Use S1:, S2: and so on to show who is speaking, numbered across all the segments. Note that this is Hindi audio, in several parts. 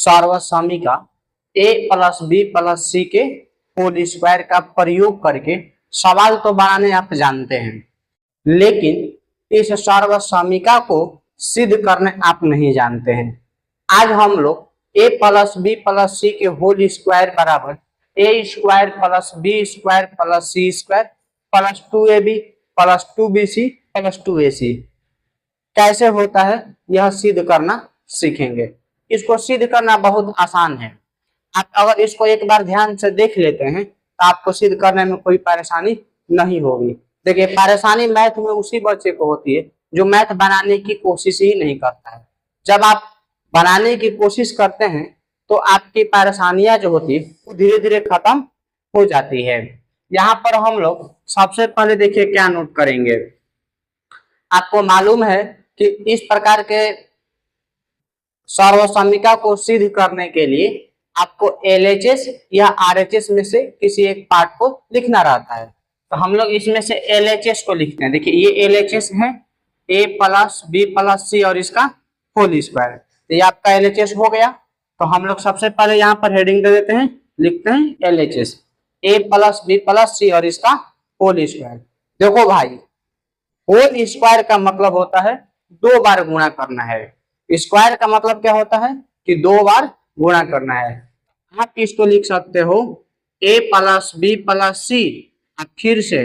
S1: सार्वसमिका a plus B plus c के होल स्क्वायर का प्रयोग करके सवाल तो बनाने आप जानते हैं, लेकिन इस सार्वसमिका को सिद्ध करने आप नहीं जानते हैं। आज हम लोग a plus B plus c के होल स्क्वायर बराबर a square plus b square plus c square plus 2ab plus 2bc plus 2ac कैसे होता है यह सिद्ध करना सीखेंगे। इसको सिद्ध करना बहुत आसान है। आप अगर इसको एक बार ध्यान से देख लेते हैं तो आपको सिद्ध करने में कोई परेशानी नहीं होगी। देखिए, परेशानी मैथ में उसी बच्चे को होती है जो मैथ बनाने की कोशिश ही नहीं करता है। जब आप बनाने की कोशिश करते हैं तो आपकी परेशानियां जो होती है वो धीरे धीरे खत्म हो जाती है। यहाँ पर हम लोग सबसे पहले देखिए क्या नोट करेंगे। आपको मालूम है कि इस प्रकार के सार्वसमिका को सिद्ध करने के लिए आपको LHS या RHS में से किसी एक पार्ट को लिखना रहता है। तो हम लोग इसमें से LHS को लिखते हैं। देखिए, ये LHS है a plus B plus C और इसका होल स्क्वायर। तो ये आपका LHS हो गया। तो हम लोग सबसे पहले यहाँ पर हेडिंग दे देते हैं, लिखते हैं LHS a plus B plus C और इसका होल स्क्वायर। देखो भाई, होल स्क्वायर का मतलब होता है 2 बार गुणा करना है। स्क्वायर का मतलब क्या होता है कि 2 बार गुणा करना है। आप इसको लिख सकते हो a plus B plus C और फिर से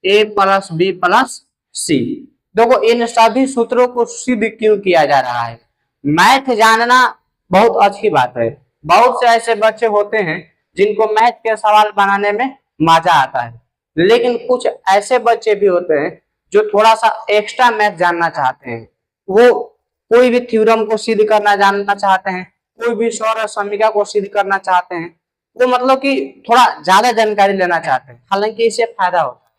S1: a प्लस बी प्लस सी। देखो, इन सभी सूत्रों को सिद्ध क्यों किया जा रहा है। मैथ जानना बहुत अच्छी बात है। बहुत से ऐसे बच्चे होते हैं जिनको मैथ के सवाल बनाने में मजा आता है, लेकिन कुछ ऐसे बच्चे भी होते हैं जो थोड़ा सा एक्स्ट्रा मैथ जानना चाहते हैं। वो कोई भी थ्योरम को सिद्ध करना जानना चाहते हैं, कोई भी सार्वसमिका को सिद्ध करना चाहते हैं। वो मतलब कि थोड़ा ज्यादा जानकारी लेना चाहते हैं। हालांकि इससे फायदा होता है,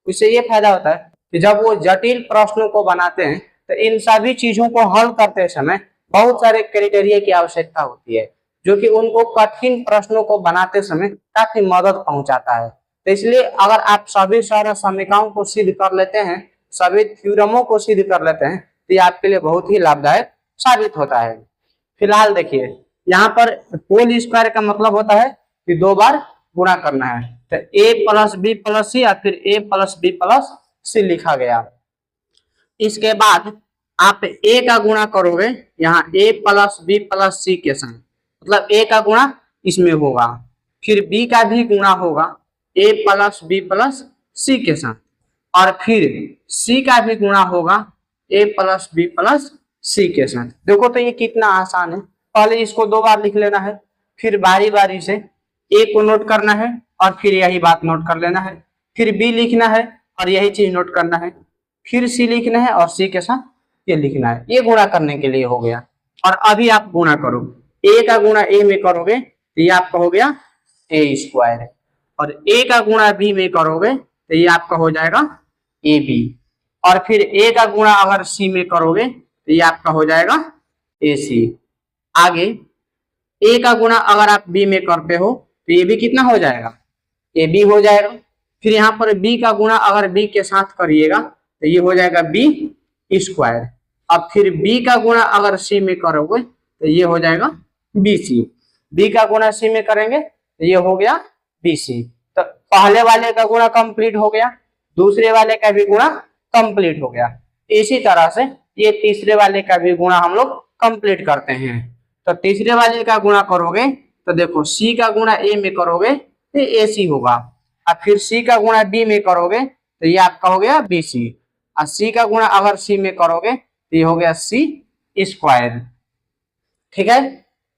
S1: इससे ये फायदा होता है कि जब वो जटिल प्रश्नों को बनाते हैं तो इन सभी चीजों को हल करते समय बहुत सारे क्राइटेरिया की आवश्यकता होती है, जो कि उनको कठिन प्रश्नों को बनाते समय काफी मदद पहुंचाता है। तो इसलिए अगर आप सभी सार्वसमिकाओं को सिद्ध कर लेते हैं, सभी थ्योरमों को सिद्ध कर लेते हैं, तो ये आपके लिए बहुत ही लाभदायक साबित होता है। फिलहाल देखिए, यहाँ पर होल स्क्वायर का मतलब होता है कि 2 बार गुणा करना है। तो a प्लस बी प्लस सी या फिर a प्लस बी प्लस सी लिखा गया। इसके बाद आप a का गुणा करोगे यहाँ a plus B plus c के साथ, मतलब a का गुणा इसमें होगा, फिर b का भी गुणा होगा a plus B plus c के साथ, और फिर c का भी गुणा होगा a plus B plus c के साथ। देखो तो ये कितना आसान है। पहले इसको 2 बार लिख लेना है, फिर बारी बारी से a को नोट करना है और फिर यही बात नोट कर लेना है, फिर b लिखना है और यही चीज नोट करना है, फिर c लिखना है और c के साथ ये लिखना है। ये गुणा करने के लिए हो गया। और अभी आप गुणा करो, a का गुणा a में करोगे तो ये आपका हो गया a स्क्वायर, और a का गुणा b में करोगे तो ये आपका हो जाएगा ab, और फिर a का गुणा अगर c में करोगे तो ये आपका हो जाएगा ac। आगे a का गुणा अगर आप b में करते हो तो ये भी कितना हो जाएगा, ab हो जाएगा। फिर यहाँ पर b का गुणा अगर b के साथ करिएगा तो ये हो जाएगा b स्क्वायर। अब फिर b का गुणा अगर c में करोगे तो ये हो जाएगा bc। b का गुणा c में करेंगे तो ये हो गया bc। तो पहले वाले का गुणा कंप्लीट हो गया, दूसरे वाले का भी गुणा कंप्लीट हो गया। इसी तरह से ये तीसरे वाले का भी गुणा हम लोग कंप्लीट करते हैं। तो तीसरे वाले का गुणा करोगे तो देखो c का गुणा a में करोगे तो ac होगा, और फिर c का गुणा b में करोगे तो ये आपका हो गया bc, और c का गुणा अगर c में करोगे तो ये हो गया c स्क्वायर। ठीक है।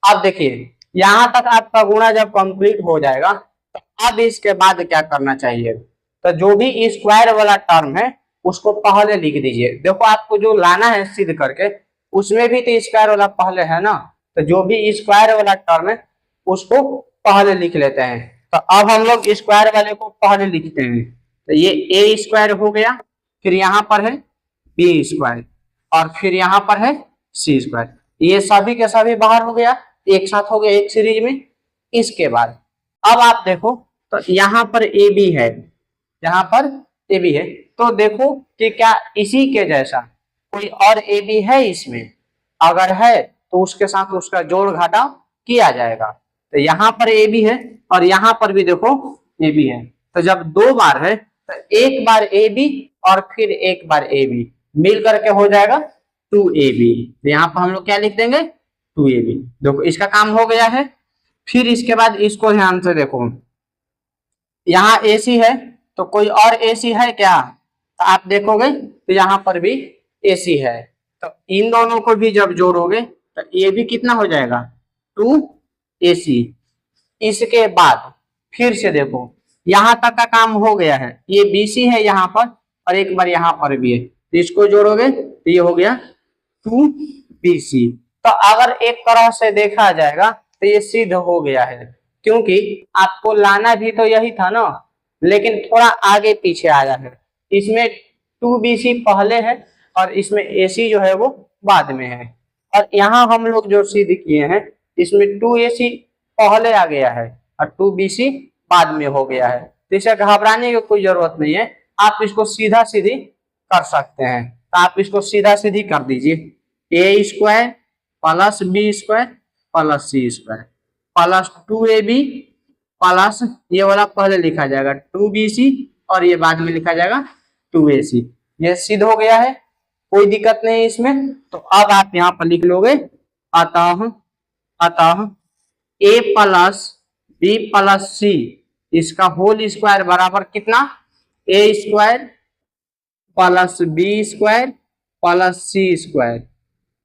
S1: अब देखिए, यहां तक आपका गुणा जब कंप्लीट हो जाएगा तो अब इसके बाद क्या करना चाहिए, तो जो भी स्क्वायर वाला टर्म है उसको पहले लिख दीजिए। देखो, आपको जो लाना है सिद्ध करके उसमें भी तो स्क्वायर वाला पहले है ना, तो जो भी स्क्वायर वाला टर्म है उसको पहले लिख लेते हैं। तो अब हम लोग स्क्वायर वाले को पहले लिखते हैं। तो ये a स्क्वायर हो गया, फिर यहाँ पर है b स्क्वायर, और फिर यहाँ पर है c स्क्वायर। ये सभी के सभी बाहर हो गया, एक साथ हो गया एक सीरीज में। इसके बाद अब आप देखो तो यहाँ पर ab है, यहाँ पर ab है, तो देखो कि क्या इसी के जैसा कोई और ab है इसमें, अगर है तो उसके साथ उसका जोड़ घटाव किया जाएगा। तो यहाँ पर ए बी है और यहाँ पर भी देखो ए बी है। तो जब दो बार है तो एक बार ए बी और फिर एक बार ए बी मिल करके हो जाएगा 2ab। तो यहाँ पर हम लोग क्या लिख देंगे 2ab। देखो इसका काम हो गया है। फिर इसके बाद इसको ध्यान से देखो, यहाँ AC है तो कोई और AC है क्या, तो आप देखोगे तो यहाँ पर भी AC है। तो इन दोनों को भी जब जोड़ोगे तो ये भी कितना हो जाएगा 2AC। इसके बाद फिर से देखो यहाँ तक का काम हो गया है, ये BC है यहाँ पर और एक बार यहाँ पर भी है, तो इसको जोड़ोगे तो ये हो गया 2BC। तो अगर एक तरह से देखा जाएगा तो ये सिद्ध हो गया है, क्योंकि आपको लाना भी तो यही था ना, लेकिन थोड़ा आगे पीछे आया है। इसमें 2BC पहले है और इसमें AC जो है वो बाद में है। और यहाँ हम लोग जो सिद्ध किए हैं इसमें 2AC पहले आ गया है और 2BC बाद में हो गया है। तो इसे घबराने की कोई जरूरत नहीं है, आप इसको सीधा सीधी कर सकते हैं। तो आप इसको सीधा सीधी कर दीजिए, A² plus B² plus C² plus 2AB plus ये वाला पहले लिखा जाएगा 2BC और ये बाद में लिखा जाएगा 2AC। ये सिद्ध हो गया है, कोई दिक्कत नहीं इसमें। तो अब आप यहाँ पर लिख लोगे अतः A plus B plus C इसका होल स्क्वायर बराबर कितना, A² plus B² plus C²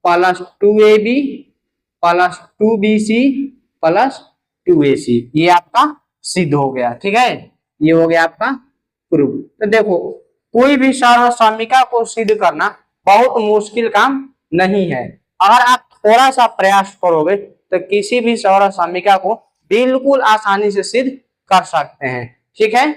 S1: plus 2AB plus 2BC plus 2AC। ये आपका सिद्ध हो गया। ठीक है, ये हो गया आपका प्रूफ। तो देखो कोई भी सर्वसम्मिका को सिद्ध करना बहुत मुश्किल काम नहीं है। अगर आप थोड़ा सा प्रयास करोगे तो किसी भी सर्वसम्मिका को बिल्कुल आसानी से सिद्ध कर सकते हैं। ठीक है।